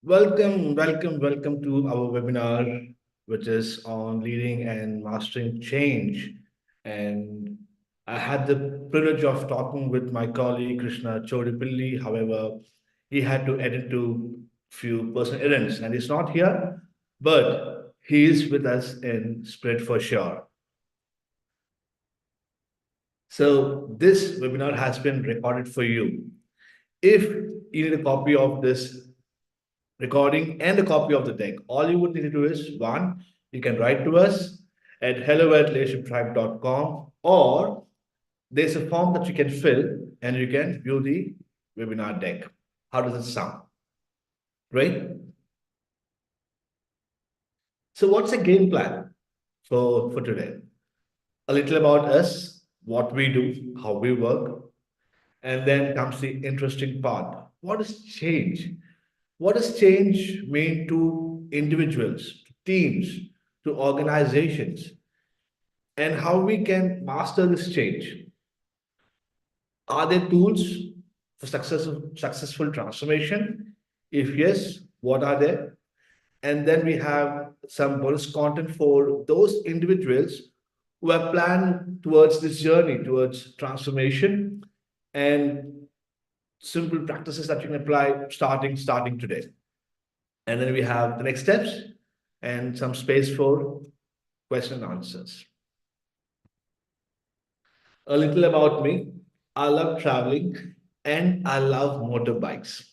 Welcome to our webinar, which is on leading and mastering change. And I had the privilege of talking with my colleague Krishna Chodipilli. However, he had to attend to few personal errands and he's not here, but he is with us in spirit for sure. So this webinar has been recorded for you. If you need a copy of this recording and a copy of the deck. All you would need to do is one, you can write to us at hello@leadershiptribe.com, or there's a form that you can fill and you can view the webinar deck. How does it sound? Right? So what's the game plan for today? A little about us, what we do, how we work, and then comes the interesting part. What is change? What does change mean to individuals, to teams, to organizations, and how we can master this change? Are there tools for successful transformation? If yes, what are they? And then we have some bonus content for those individuals who have planned towards this journey, towards transformation, and simple practices that you can apply starting today. And then we have the next steps and some space for question and answers. A little about me. I love traveling and I love motorbikes.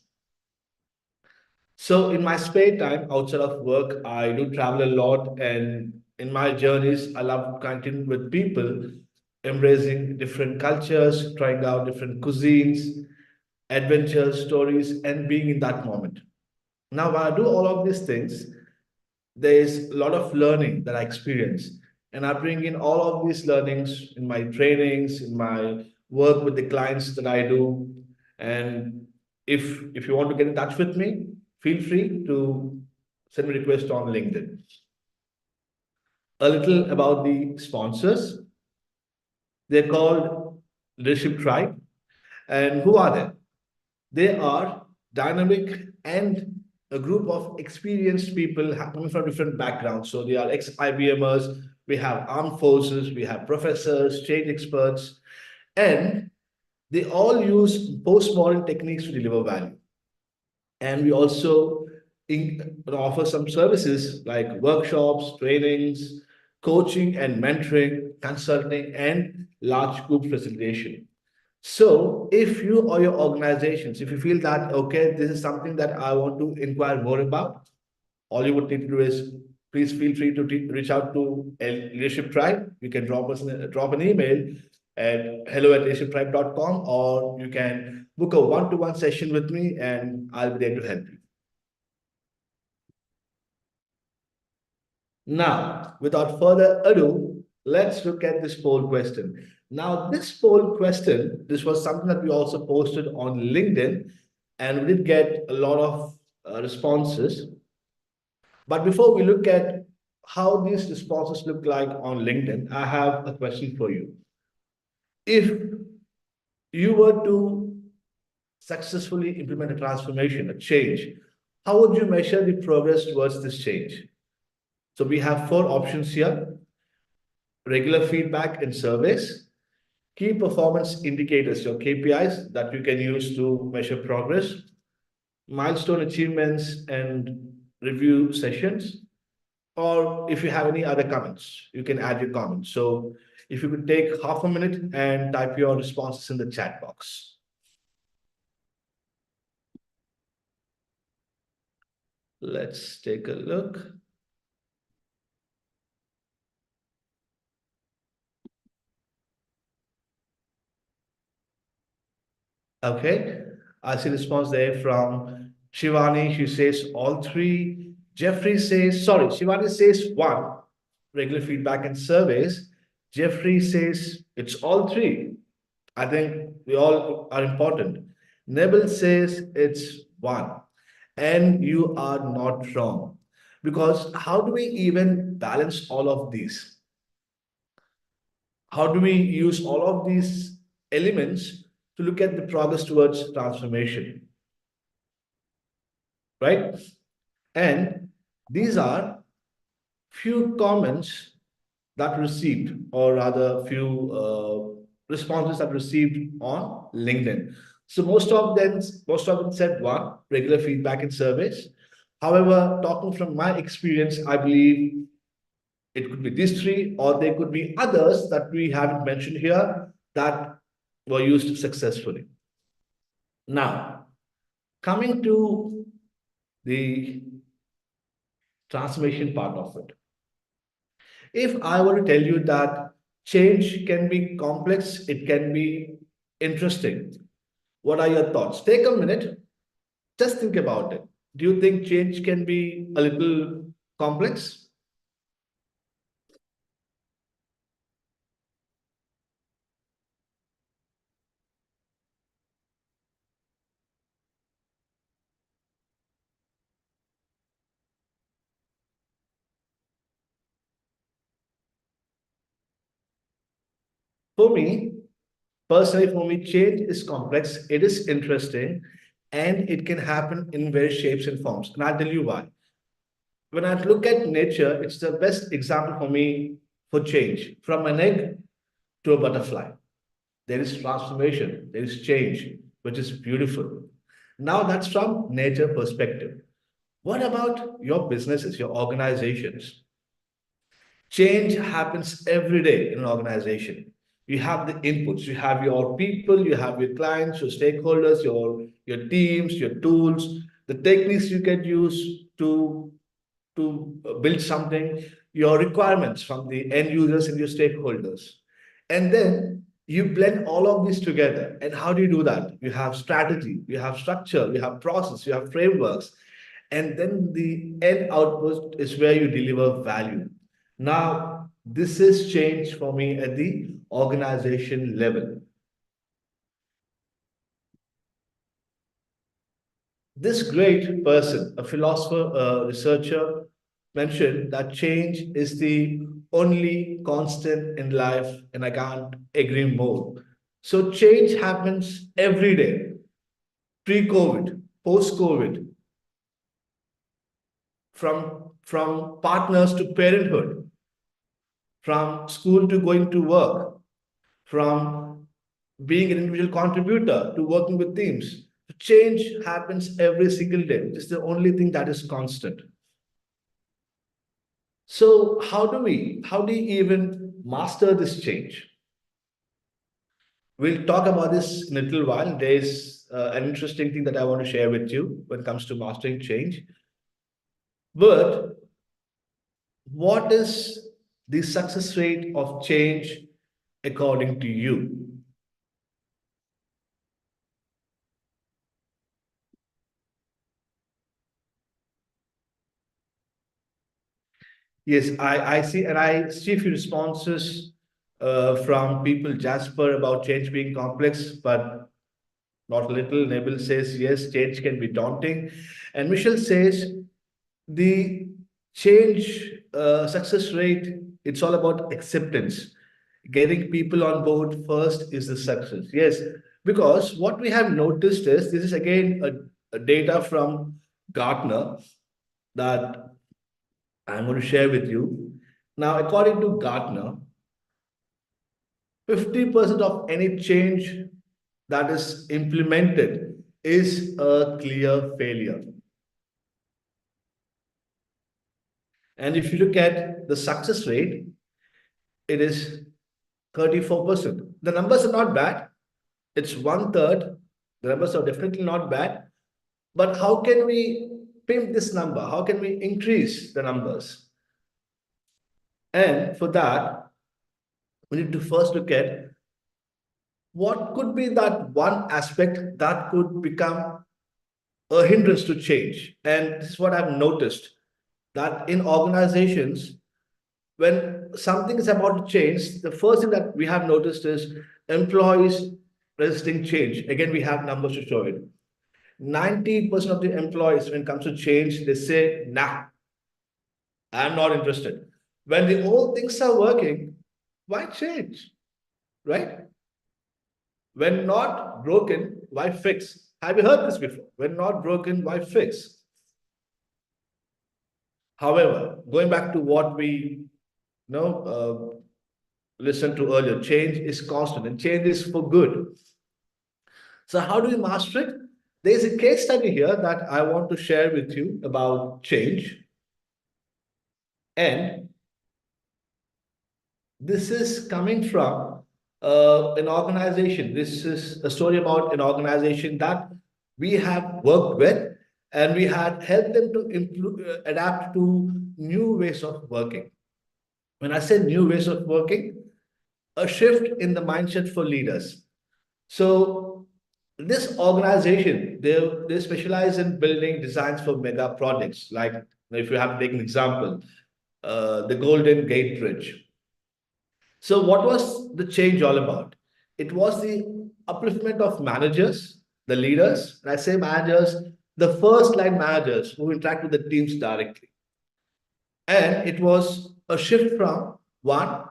So in my spare time outside of work, I do travel a lot, and in my journeys, I love connecting with people, embracing different cultures, trying out different cuisines, adventures, stories, and being in that moment. Now, when I do all of these things, there's a lot of learning that I experience. And I bring in all of these learnings in my trainings, in my work with the clients that I do. And if you want to get in touch with me, feel free to send me a request on LinkedIn. A little about the sponsors. They're called Leadership Tribe. And who are they? They are dynamic and a group of experienced people coming from different backgrounds. So they are ex-IBMers, we have armed forces, we have professors, change experts, and they all use postmodern techniques to deliver value. And we also offer some services like workshops, trainings, coaching and mentoring, consulting, and large group facilitation. So, if you or your organizations, if you feel that, okay, this is something that I want to inquire more about, all you would need to do is please feel free to reach out to a Leadership Tribe. You can drop an email at hello@leadershiptribe.com, or you can book a one-to-one session with me and I'll be there to help you. Now, without further ado, let's look at this poll question. Now, this poll question, this was something that we also posted on LinkedIn, and we did get a lot of responses. But before we look at how these responses look like on LinkedIn, I have a question for you. If you were to successfully implement a transformation, a change, how would you measure the progress towards this change? So we have four options here: regular feedback and surveys, key performance indicators, your KPIs that you can use to measure progress, milestone achievements and review sessions, or if you have any other comments, you can add your comments. So if you could take half a minute and type your responses in the chat box. Let's take a look. Okay, I see response there from Shivani. She says all three. Jeffrey says, sorry, Shivani says one, regular feedback and surveys. Jeffrey says it's all three. I think we all are important. Neville says it's one. And you are not wrong. Because how do we even balance all of these? How do we use all of these elements to look at the progress towards transformation? Right? And these are few comments that received, or rather, few responses that received on LinkedIn. So most of them said one, regular feedback in surveys. However, talking from my experience, I believe it could be these three, or there could be others that we haven't mentioned here that were used successfully. Now, coming to the transformation part of it. If I were to tell you that change can be complex, it can be interesting. What are your thoughts? Take a minute, just think about it. Do you think change can be a little complex? For me, personally, for me, change is complex, it is interesting, and it can happen in various shapes and forms. And I'll tell you why. When I look at nature, it's the best example for me for change. From an egg to a butterfly, there is transformation, there is change, which is beautiful. Now, that's from nature perspective. What about your businesses, your organizations? Change happens every day in an organization. You have the inputs, you have your people, you have your clients, your stakeholders, your teams, your tools, the techniques you can use to build something, your requirements from the end users and your stakeholders. And then you blend all of these together. And how do you do that? You have strategy, you have structure, you have process, you have frameworks. And then the end output is where you deliver value. Now, this is change for me at the organization level. This great person, a philosopher, a researcher, mentioned that change is the only constant in life, and I can't agree more. So, change happens every day, pre COVID, post COVID, from partners to parenthood, from school to going to work, from being an individual contributor to working with teams. Change happens every single day, which is the only thing that is constant. So how do you even master this change? We'll talk about this in a little while. There's an interesting thing that I want to share with you when it comes to mastering change. But what is the success rate of change according to you? Yes, I see, and I see a few responses from people, Jasper, about change being complex, but not little. Nabil says, yes, change can be daunting. And Michelle says, the change success rate, it's all about acceptance. Getting people on board first is the success. Yes, because what we have noticed is this is again a data from Gartner that I'm going to share with you. Now, according to Gartner, 50% of any change that is implemented is a clear failure. And if you look at the success rate, it is 34%. The numbers are not bad. It's one third. The numbers are definitely not bad. But how can we pimp this number? How can we increase the numbers? And for that, we need to first look at what could be that one aspect that could become a hindrance to change. And this is what I've noticed that in organizations, when something is about to change, the first thing that we have noticed is employees resisting change. Again, we have numbers to show it. 90% of the employees, when it comes to change, they say, nah, I'm not interested. When the old things are working, why change? Right? When not broken, why fix? Have you heard this before? When not broken, why fix? However, going back to what we listened to earlier, change is constant and change is for good. So, how do we master it? There's a case study here that I want to share with you about change. And this is coming from an organization. This is a story about an organization that we have worked with, and we had helped them to adapt to new ways of working. When I say new ways of working, a shift in the mindset for leaders. So this organization, they specialize in building designs for mega projects. Like if you have to take an example, the Golden Gate Bridge. So what was the change all about? It was the upliftment of managers, the leaders. And I say managers, the first line managers who interact with the teams directly. And it was a shift from one,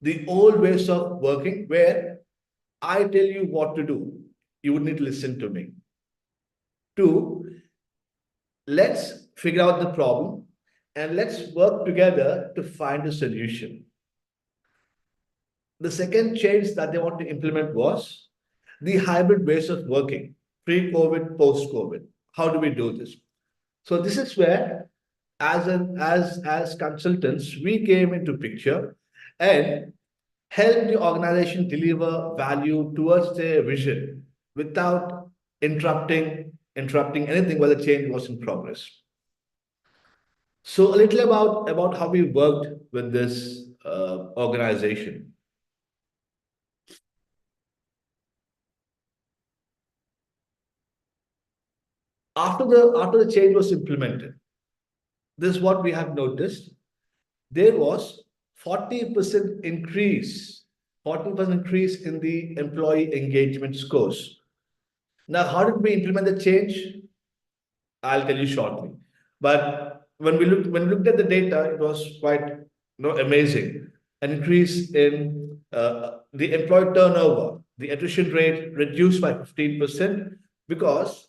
the old ways of working where I tell you what to do. You would need to listen to me. Two, let's figure out the problem and let's work together to find a solution. The second change that they want to implement was the hybrid ways of working, pre-COVID, post-COVID. How do we do this? So this is where, as consultants, we came into picture and help the organization deliver value towards their vision without interrupting anything while the change was in progress. So a little about how we worked with this organization. After the change was implemented, this is what we have noticed. There was 40% increase, 40% increase in the employee engagement scores. Now, how did we implement the change? I'll tell you shortly. But when we looked at the data, it was quite amazing. An increase in the employee turnover, the attrition rate reduced by 15% because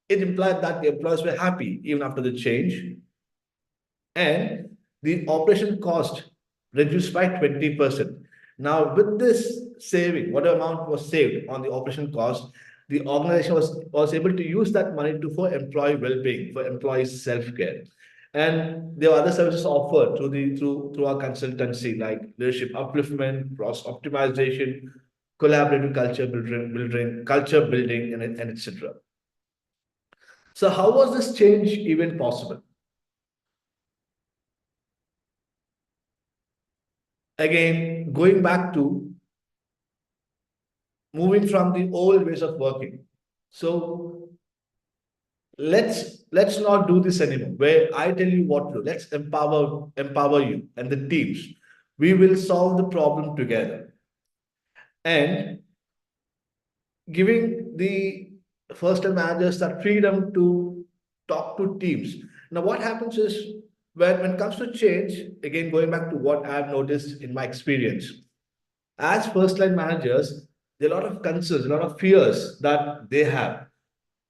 it implied that the employees were happy even after the change, and the operation cost reduced by 20%. Now, with this saving, whatever amount was saved on the operation cost, the organization was able to use that money to for employee well-being, for employee self-care. And there are other services offered through our consultancy, like leadership upliftment, process optimization, collaborative culture building, and etc. So, how was this change even possible? Again, going back to moving from the old ways of working. So let's not do this anymore. Where I tell you what to do. Let's empower you and the teams. We will solve the problem together. And giving the first-time managers that freedom to talk to teams. Now, what happens is when it comes to change, again, going back to what I've noticed in my experience, as first line managers, there are a lot of concerns, a lot of fears that they have.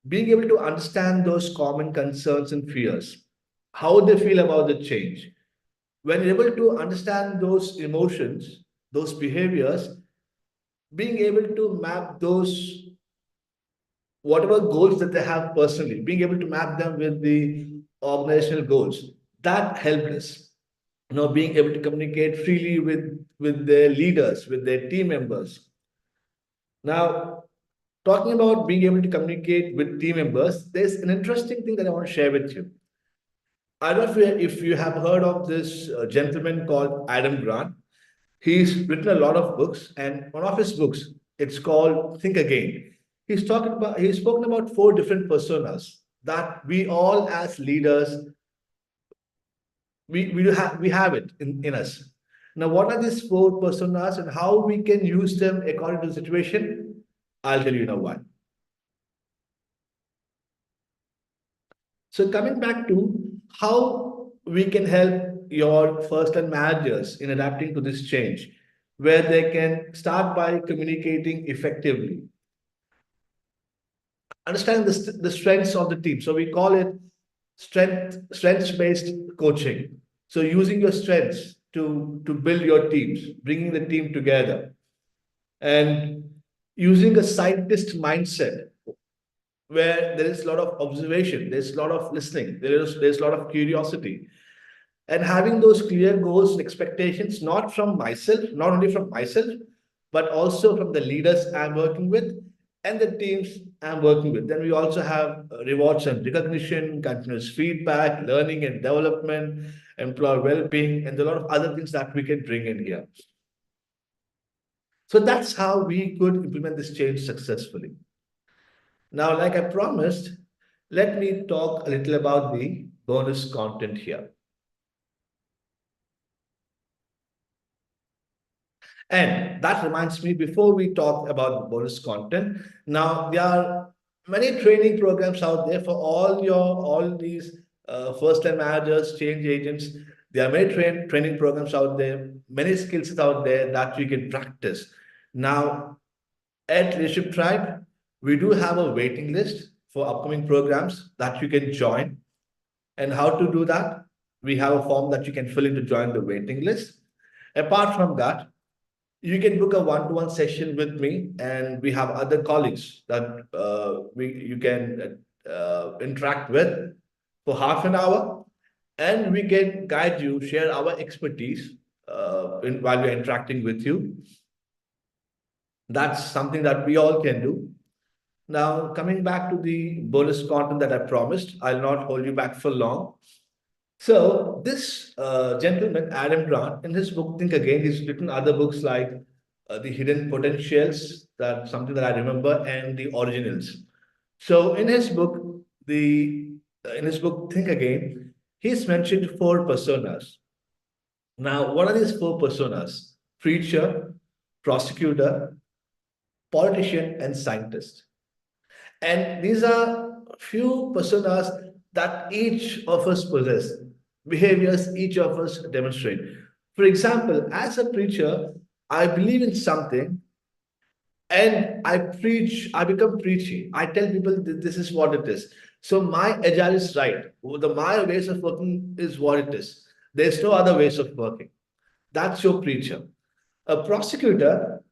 Being able to understand those common concerns and fears, how they feel about the change. When you're able to understand those emotions, those behaviors, being able to map those whatever goals that they have personally, being able to map them with the organizational goals, that helped us. Being able to communicate freely with their leaders, with their team members. Now, talking about being able to communicate with team members, there's an interesting thing that I want to share with you. I don't know if you have heard of this gentleman called Adam Grant. He's written a lot of books, and one of his books, it's called Think Again. He's spoken about four different personas that we all as leaders we have it in us. Now, what are these four personas and how we can use them according to the situation? I'll tell you now why. So coming back to how we can help your first line managers in adapting to this change, where they can start by communicating effectively, understanding the strengths of the team. So we call it strengths based coaching. So using your strengths to build your teams, bringing the team together, and using a scientist mindset where there is a lot of observation, there's a lot of listening, there's a lot of curiosity, and having those clear goals and expectations, not from myself, not only from myself, but also from the leaders I'm working with and the teams I'm working with. Then we also have rewards and recognition, continuous feedback, learning and development, employee well-being, and a lot of other things that we can bring in here. So that's how we could implement this change successfully. Now, like I promised, let me talk a little about the bonus content here. And that reminds me, before we talk about the bonus content, now there are many training programs out there for all these first-time managers, change agents. There are many training programs out there, many skills out there that you can practice. Now, at Leadership Tribe, we do have a waiting list for upcoming programs that you can join. And how to do that? We have a form that you can fill in to join the waiting list. Apart from that, you can book a one-to-one session with me, and we have other colleagues that we you can interact with for half an hour, and we can guide you, share our expertise while we're interacting with you. That's something that we all can do. Now, coming back to the bonus content that I promised, I'll not hold you back for long. So this gentleman, Adam Grant, in his book Think Again, he's written other books like The Hidden Potentials, that's something that I remember, and The Originals. So in his book Think Again, he's mentioned four personas. Now, what are these four personas? Preacher, prosecutor, politician, and scientist. And these are few personas that each of us possess, behaviors each of us demonstrate. For example, as a preacher, I believe in something and I preach, I become preachy. I tell people that this is what it is. So my agile is right. My ways of working is what it is. There's no other ways of working. That's your preacher. A prosecutor,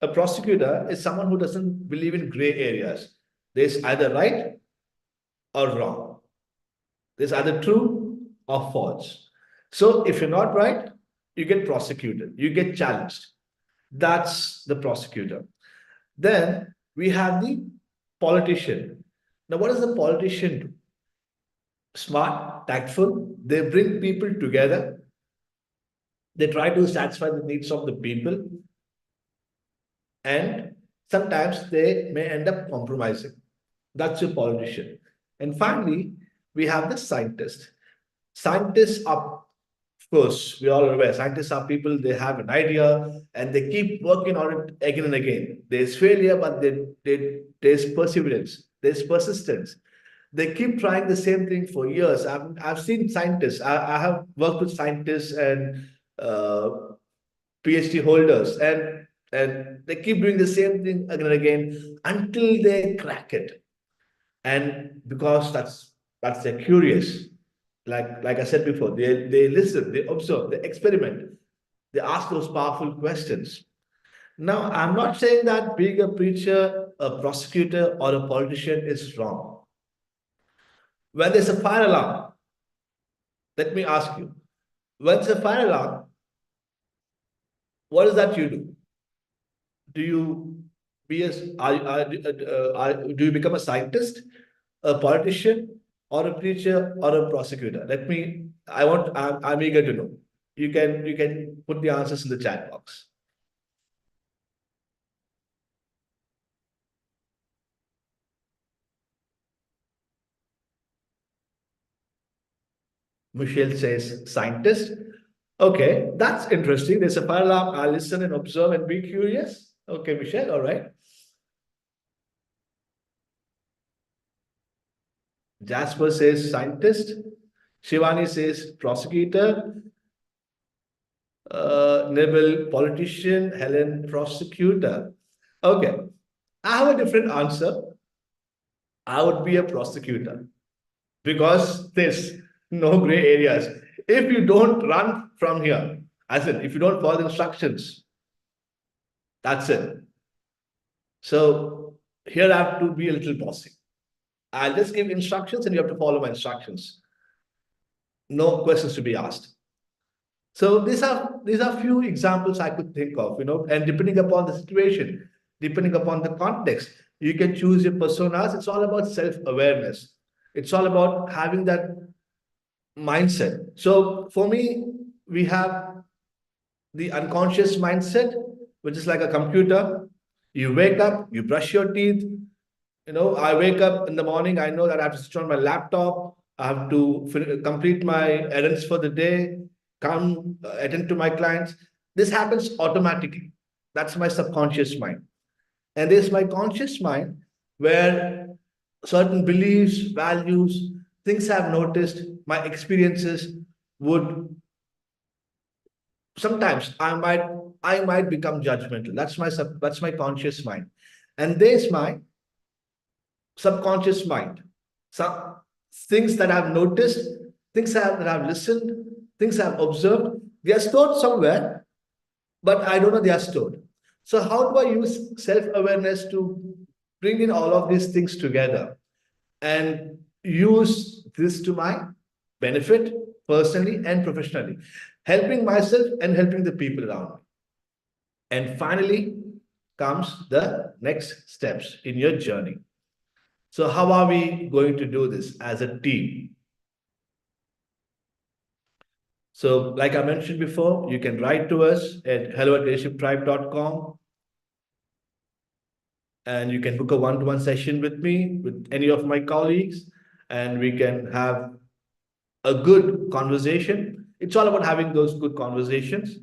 a prosecutor is someone who doesn't believe in gray areas. There's either right or wrong. There's either true or false. So if you're not right, you get prosecuted, you get challenged. That's the prosecutor. Then we have the politician. Now, what does the politician do? Smart, tactful, they bring people together, they try to satisfy the needs of the people, and sometimes they may end up compromising. That's your politician. And finally, we have the scientist. Scientists are, of course, we all are aware, scientists are people, they have an idea and they keep working on it again and again. There's failure, but there's perseverance, there's persistence. They keep trying the same thing for years. I've seen scientists, I have worked with scientists and uh, PhD holders, and they keep doing the same thing again and again until they crack it. And because that's they're curious, like I said before, they listen, they observe, they experiment, they ask those powerful questions. Now, I'm not saying that being a preacher, a prosecutor, or a politician is wrong. When there's a fire alarm, let me ask you, when there's a fire alarm, what is that you do? Do you be a, do you become a scientist, a politician, or a preacher, or a prosecutor? I'm eager to know. You can put the answers in the chat box. Michelle says scientist. Okay, that's interesting. There's a fire alarm. I'll listen and observe and be curious. Okay, Michelle, all right. Jasper says scientist. Shivani says prosecutor. Neville politician. Helen prosecutor. Okay, I have a different answer. I would be a prosecutor. because there's no gray areas. If you don't run from here, as in, if you don't follow the instructions, that's it. So here I have to be a little bossy. I'll just give instructions and you have to follow my instructions. No questions to be asked. So these are few examples I could think of, and depending upon the situation, depending upon the context, you can choose your personas. It's all about self-awareness. It's all about having that mindset. So for me, we have the unconscious mindset, which is like a computer. You wake up, you brush your teeth. I wake up in the morning, I know that I have to switch on my laptop, I have to complete my errands for the day, come attend to my clients. This happens automatically. That's my subconscious mind. And there's my conscious mind where certain beliefs, values, things I've noticed, my experiences would sometimes I might become judgmental. That's my conscious mind. And there's my subconscious mind. Some things that I've noticed, that I've listened, things I've observed, they are stored somewhere, but I don't know they are stored. So how do I use self-awareness to bring in all of these things together and use this to my benefit personally and professionally, helping myself and helping the people around me. And finally comes the next steps in your journey. So, how are we going to do this as a team? So, like I mentioned before, you can write to us at hello@leadershiptribe.com and you can book a one-to-one session with me, with any of my colleagues, and we can have a good conversation. It's all about having those good conversations.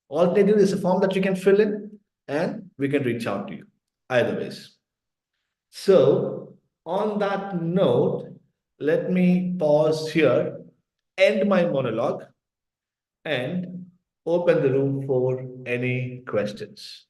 All they do is a form that you can fill in and we can reach out to you either ways. So, on that note, let me pause here, end my monologue, and open the room for any questions.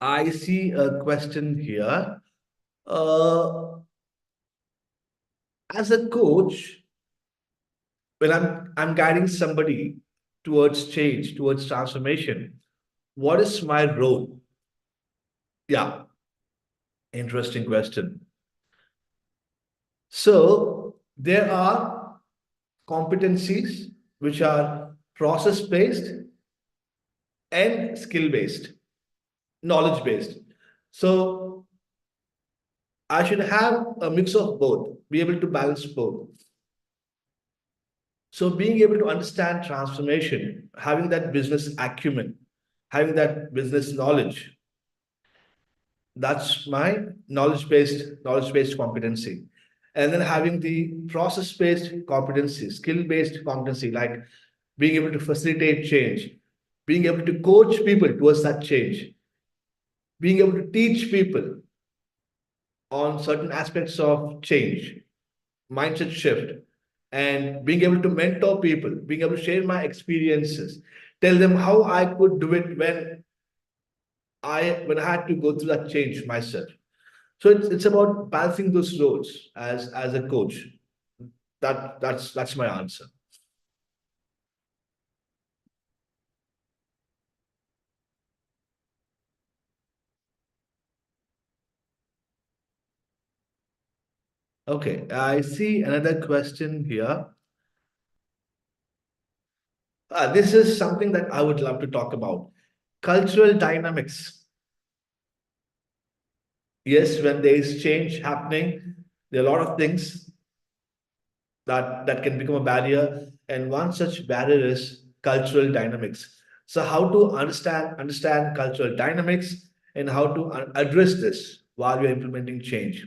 I see a question here. Uh, as a coach, when I'm guiding somebody towards change, towards transformation, what is my role? Yeah, interesting question. So there are competencies which are process based and skill based, knowledge based. So I should have a mix of both, be able to balance both. So being able to understand transformation, having that business acumen, having that business knowledge, that's my knowledge based competency. And then having the process based competency, skill based competency, like being able to facilitate change, being able to coach people towards that change, being able to teach people on certain aspects of change, mindset shift, and being able to mentor people, being able to share my experiences, tell them how I could do it when I had to go through that change myself. So it's about balancing those roles as a coach. That's my answer. Okay, I see another question here. This is something that I would love to talk about. Cultural dynamics. Yes, when there is change happening, there are a lot of things that can become a barrier, and one such barrier is cultural dynamics. So, how to understand cultural dynamics and how to address this while you're implementing change.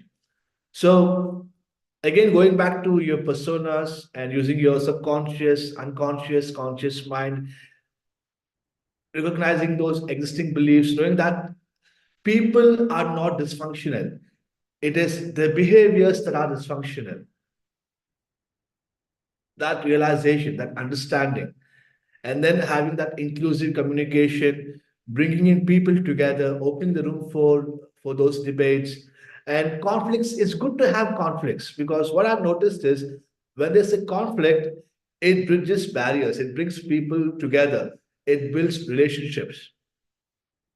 So, Again, going back to your personas and using your subconscious, unconscious, conscious mind, recognizing those existing beliefs, knowing that people are not dysfunctional. It is the behaviors that are dysfunctional. That realization, that understanding, and then having that inclusive communication, bringing in people together, opening the room for those debates. And conflicts, it's good to have conflicts, because what I've noticed is when there's a conflict, it bridges barriers, it brings people together, it builds relationships.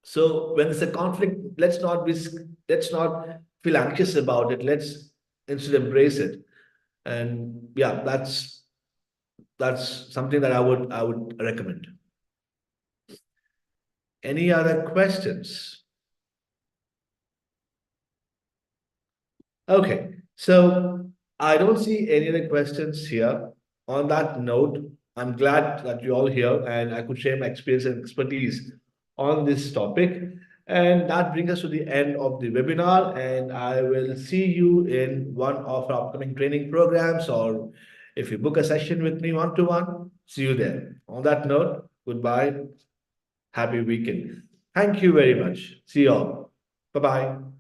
So when there's a conflict, let's not feel anxious about it. Let's instead embrace it. And yeah, that's something that I would recommend. Any other questions? Okay, so I don't see any other questions here. On that note, I'm glad that you're all here and I could share my experience and expertise on this topic. And that brings us to the end of the webinar. And I will see you in one of our upcoming training programs, or if you book a session with me one to one, see you there. On that note, goodbye. Happy weekend. Thank you very much. See you all. Bye bye.